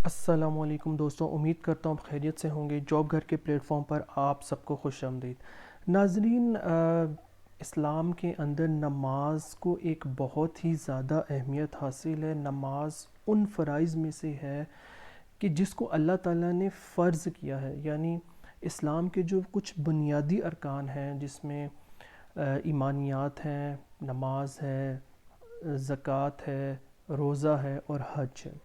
السلام علیکم دوستوں، امید کرتا ہوں آپ خیریت سے ہوں گے۔ جاب گھر کے پلیٹ فارم پر آپ سب کو خوش آمدید ناظرین۔ اسلام کے اندر نماز کو ایک بہت ہی زیادہ اہمیت حاصل ہے۔ نماز ان فرائض میں سے ہے کہ جس کو اللہ تعالیٰ نے فرض کیا ہے، یعنی اسلام کے جو کچھ بنیادی ارکان ہیں جس میں ایمانیات ہیں، نماز ہے، زکوٰۃ ہے، روزہ ہے اور حج ہے۔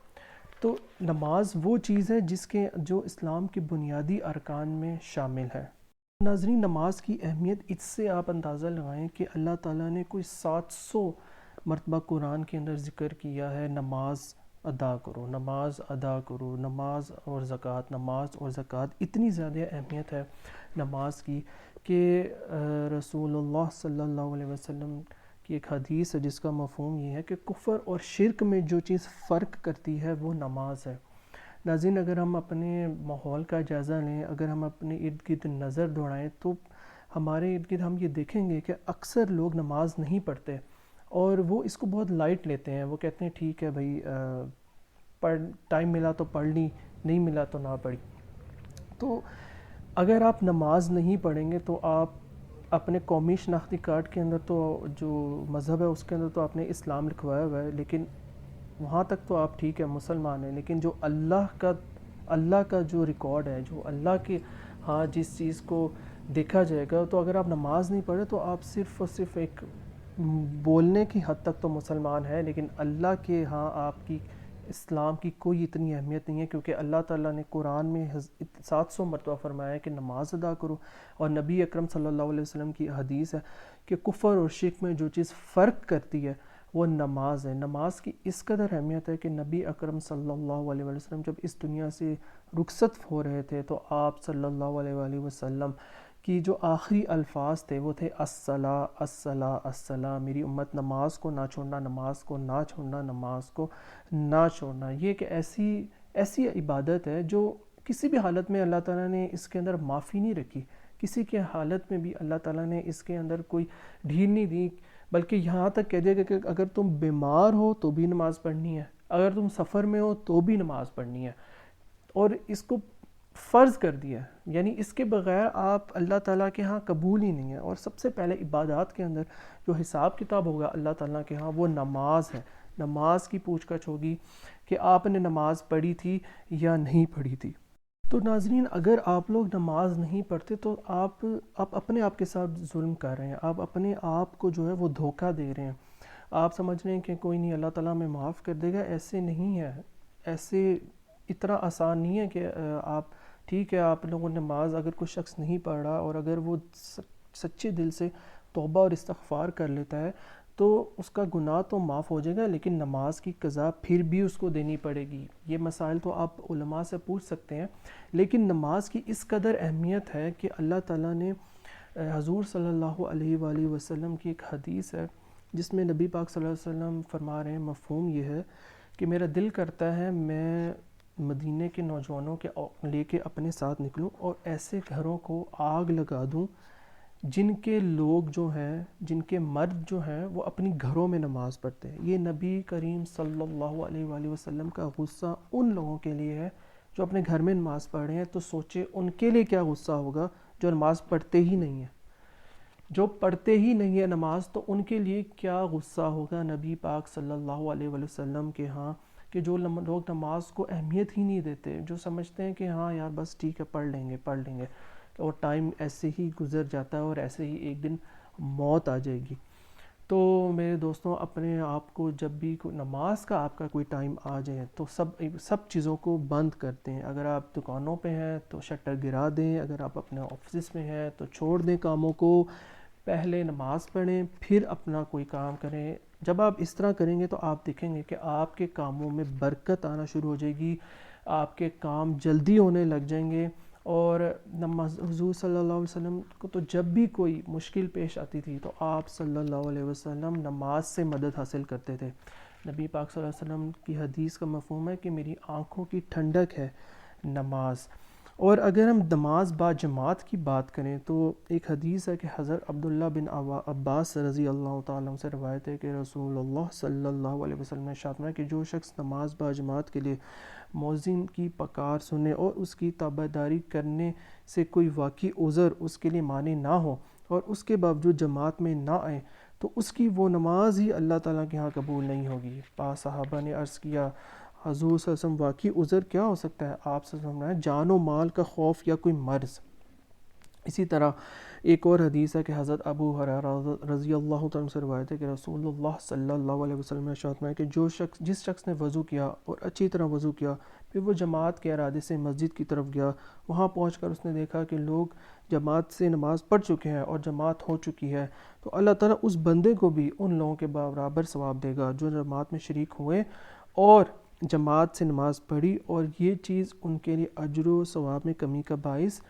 تو نماز وہ چیز ہے جس کے جو اسلام کے بنیادی ارکان میں شامل ہے۔ ناظرین، نماز کی اہمیت اس سے آپ اندازہ لگائیں کہ اللہ تعالیٰ نے کوئی 700 مرتبہ قرآن کے اندر ذکر کیا ہے، نماز ادا کرو، نماز ادا کرو، نماز اور زکوٰۃ، نماز اور زکوٰۃ۔ اتنی زیادہ اہمیت ہے نماز کی کہ رسول اللہ صلی اللہ علیہ وسلم کی ایک حدیث ہے جس کا مفہوم یہ ہے کہ کفر اور شرک میں جو چیز فرق کرتی ہے وہ نماز ہے۔ ناظرین، اگر ہم اپنے ماحول کا جائزہ لیں، اگر ہم اپنے ارد گرد نظر دوڑائیں تو ہمارے ارد گرد ہم یہ دیکھیں گے کہ اکثر لوگ نماز نہیں پڑھتے اور وہ اس کو بہت لائٹ لیتے ہیں۔ وہ کہتے ہیں ٹھیک ہے بھائی، ٹائم ملا تو پڑھ لی، نہیں ملا تو نہ پڑھی۔ تو اگر آپ نماز نہیں پڑھیں گے تو آپ اپنے قومی شناختی کارڈ کے اندر تو جو مذہب ہے اس کے اندر تو آپ نے اسلام لکھوایا ہوا ہے، لیکن وہاں تک تو آپ ٹھیک ہے مسلمان ہیں، لیکن جو اللہ کا جو ریکارڈ ہے، جو اللہ کے ہاں جس چیز کو دیکھا جائے گا، تو اگر آپ نماز نہیں پڑھے تو آپ صرف اور صرف ایک بولنے کی حد تک تو مسلمان ہے، لیکن اللہ کے ہاں آپ کی اسلام کی کوئی اتنی اہمیت نہیں ہے، کیونکہ اللہ تعالیٰ نے قرآن میں 700 مرتبہ فرمایا ہے کہ نماز ادا کرو، اور نبی اکرم صلی اللہ علیہ وسلم کی حدیث ہے کہ کفر اور شرک میں جو چیز فرق کرتی ہے وہ نماز ہے۔ نماز کی اس قدر اہمیت ہے کہ نبی اکرم صلی اللہ علیہ وسلم جب اس دنیا سے رخصت ہو رہے تھے تو آپ صلی اللہ علیہ وآلہ وسلم کی جو آخری الفاظ تھے وہ تھے الصلاۃ الصلاۃ الصلاۃ، میری امت نماز کو نہ چھوڑنا، نماز کو نہ چھوڑنا، نماز کو نہ چھوڑنا۔ یہ ایک ایسی عبادت ہے جو کسی بھی حالت میں اللہ تعالیٰ نے اس کے اندر معافی نہیں رکھی، کسی کے حالت میں بھی اللہ تعالیٰ نے اس کے اندر کوئی ڈھیل نہیں دی، بلکہ یہاں تک کہہ دیا کہ اگر تم بیمار ہو تو بھی نماز پڑھنی ہے، اگر تم سفر میں ہو تو بھی نماز پڑھنی ہے، اور اس کو فرض کر دیا ہے، یعنی اس کے بغیر آپ اللہ تعالیٰ کے ہاں قبول ہی نہیں ہے۔ اور سب سے پہلے عبادات کے اندر جو حساب کتاب ہوگا اللہ تعالیٰ کے ہاں وہ نماز ہے۔ نماز کی پوچھ گچھ ہوگی کہ آپ نے نماز پڑھی تھی یا نہیں پڑھی تھی۔ تو ناظرین، اگر آپ لوگ نماز نہیں پڑھتے تو آپ اپنے آپ کے ساتھ ظلم کر رہے ہیں، آپ اپنے آپ کو جو ہے وہ دھوکہ دے رہے ہیں۔ آپ سمجھ رہے ہیں کہ کوئی نہیں، اللہ تعالیٰ میں معاف کر دے گا، ایسے نہیں ہے۔ ایسے اتنا آسان نہیں ہے کہ آپ ٹھیک ہے، آپ لوگوں نے نماز اگر کوئی شخص نہیں پڑھ رہا اور اگر وہ سچے دل سے توبہ اور استغفار کر لیتا ہے تو اس کا گناہ تو معاف ہو جائے گا، لیکن نماز کی قضا پھر بھی اس کو دینی پڑے گی۔ یہ مسائل تو آپ علماء سے پوچھ سکتے ہیں، لیکن نماز کی اس قدر اہمیت ہے کہ اللہ تعالیٰ نے حضور صلی اللہ علیہ وآلہ وسلم کی ایک حدیث ہے جس میں نبی پاک صلی اللہ علیہ وسلم فرما رہے ہیں، مفہوم یہ ہے کہ میرا دل کرتا ہے میں مدینے کے نوجوانوں کے لے کے اپنے ساتھ نکلوں اور ایسے گھروں کو آگ لگا دوں جن کے لوگ جو ہیں، جن کے مرد جو ہیں وہ اپنی گھروں میں نماز پڑھتے ہیں۔ یہ نبی کریم صلی اللہ علیہ وآلہ وسلم کا غصہ ان لوگوں کے لیے ہے جو اپنے گھر میں نماز پڑھ رہے ہیں، تو سوچے ان کے لیے کیا غصہ ہوگا جو نماز پڑھتے ہی نہیں ہیں۔ جو پڑھتے ہی نہیں ہے نماز تو ان کے لیے کیا غصہ ہوگا نبی پاک صلی اللہ علیہ وآلہ وسلم کے ہاں، کہ جو لوگ نماز کو اہمیت ہی نہیں دیتے، جو سمجھتے ہیں کہ ہاں یار بس ٹھیک ہے پڑھ لیں گے، اور ٹائم ایسے ہی گزر جاتا ہے اور ایسے ہی ایک دن موت آ جائے گی۔ تو میرے دوستوں، اپنے آپ کو جب بھی کوئی نماز کا آپ کا کوئی ٹائم آ جائے تو سب چیزوں کو بند کر دیں۔ اگر آپ دکانوں پہ ہیں تو شٹر گرا دیں، اگر آپ اپنے آفس میں ہیں تو چھوڑ دیں کاموں کو، پہلے نماز پڑھیں پھر اپنا کوئی کام کریں۔ جب آپ اس طرح کریں گے تو آپ دیکھیں گے کہ آپ کے کاموں میں برکت آنا شروع ہو جائے گی، آپ کے کام جلدی ہونے لگ جائیں گے۔ اور حضور صلی اللہ علیہ وسلم کو تو جب بھی کوئی مشکل پیش آتی تھی تو آپ صلی اللہ علیہ وسلم نماز سے مدد حاصل کرتے تھے۔ نبی پاک صلی اللہ علیہ وسلم کی حدیث کا مفہوم ہے کہ میری آنکھوں کی ٹھنڈک ہے نماز۔ اور اگر ہم نماز با جماعت کی بات کریں تو ایک حدیث ہے کہ حضرت عبداللہ بن عباس رضی اللہ تعالیٰ عنہ سے روایت ہے کہ رسول اللہ صلی اللہ علیہ وسلم نے ارشاد فرمایا کہ جو شخص نماز با جماعت کے لیے مؤذن کی پکار سنے اور اس کی تابعداری کرنے سے کوئی واقعی عذر اس کے لیے مانع نہ ہو اور اس کے باوجود جماعت میں نہ آئے تو اس کی وہ نماز ہی اللہ تعالیٰ کے ہاں قبول نہیں ہوگی۔ بعض صحابہ نے عرض کیا حضور صلی اللہ علیہ وسلم واقعی عذر کیا ہو سکتا ہے؟ آپ صلی اللہ علیہ وسلم نے جان و مال کا خوف یا کوئی مرض۔ اسی طرح ایک اور حدیث ہے کہ حضرت ابو ہریرہ رضی اللہ تعالیٰ عنہ سے روایت ہے کہ رسول اللہ صلی اللہ علیہ وسلم نے ارشاد فرمایا کہ جس شخص نے وضو کیا اور اچھی طرح وضو کیا پھر وہ جماعت کے ارادے سے مسجد کی طرف گیا، وہاں پہنچ کر اس نے دیکھا کہ لوگ جماعت سے نماز پڑھ چکے ہیں اور جماعت ہو چکی ہے، تو اللہ تعالیٰ اس بندے کو بھی ان لوگوں کے برابر ثواب دے گا جو جماعت میں شریک ہوئے اور جماعت سے نماز پڑھی، اور یہ چیز ان کے لیے اجر و ثواب میں کمی کا باعث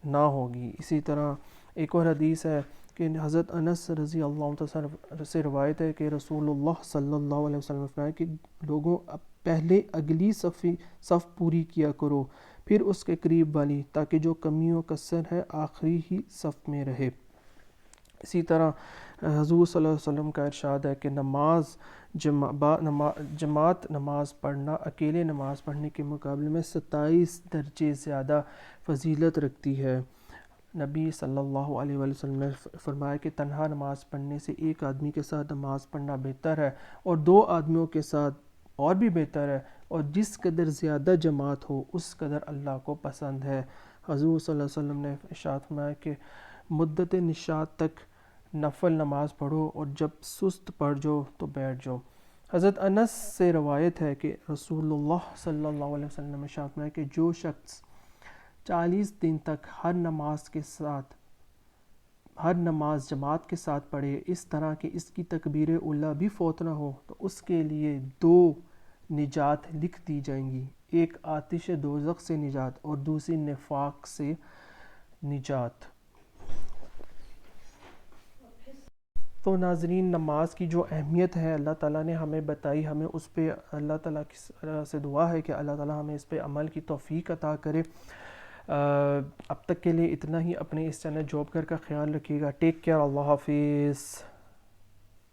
نہ ہوگی۔ اسی طرح ایک اور حدیث ہے کہ حضرت انس رضی اللہ تعالیٰ سے روایت ہے کہ رسول اللہ صلی اللہ علیہ وسلم نے فرمایا کہ لوگوں پہلے اگلی صف پوری کیا کرو پھر اس کے قریب والی، تاکہ جو کمی و کسر ہے آخری ہی صف میں رہے۔ اسی طرح حضور صلی اللہ علیہ وسلم کا ارشاد ہے کہ جماعت نماز پڑھنا اکیلے نماز پڑھنے کے مقابلے میں 27 درجے زیادہ فضیلت رکھتی ہے۔ نبی صلی اللہ علیہ وسلم نے فرمایا کہ تنہا نماز پڑھنے سے ایک آدمی کے ساتھ نماز پڑھنا بہتر ہے اور 2 آدمیوں کے ساتھ اور بھی بہتر ہے، اور جس قدر زیادہ جماعت ہو اس قدر اللہ کو پسند ہے۔ حضور صلی اللہ علیہ وسلم نے ارشاد فرمایا کہ مدت نشاط تک نفل نماز پڑھو اور جب سست پڑ جاؤ تو بیٹھ جاؤ۔ حضرت انس سے روایت ہے کہ رسول اللہ صلی اللہ علیہ وسلم نے ارشاد فرمایا کہ جو شخص 40 دن تک ہر نماز جماعت کے ساتھ پڑھے اس طرح کہ اس کی تکبیر اولیٰ بھی فوت نہ ہو تو اس کے لیے 2 نجات لکھ دی جائیں گی، ایک آتش دوزخ سے نجات اور دوسری نفاق سے نجات۔ تو ناظرین، نماز کی جو اہمیت ہے اللہ تعالیٰ نے ہمیں بتائی، ہمیں اس پہ اللہ تعالیٰ سے دعا ہے کہ اللہ تعالیٰ ہمیں اس پہ عمل کی توفیق عطا کرے۔ اب تک کے لیے اتنا ہی۔ اپنے اس چینل جاب گھر کا خیال رکھیے گا۔ ٹیک کیئر، اللہ حافظ۔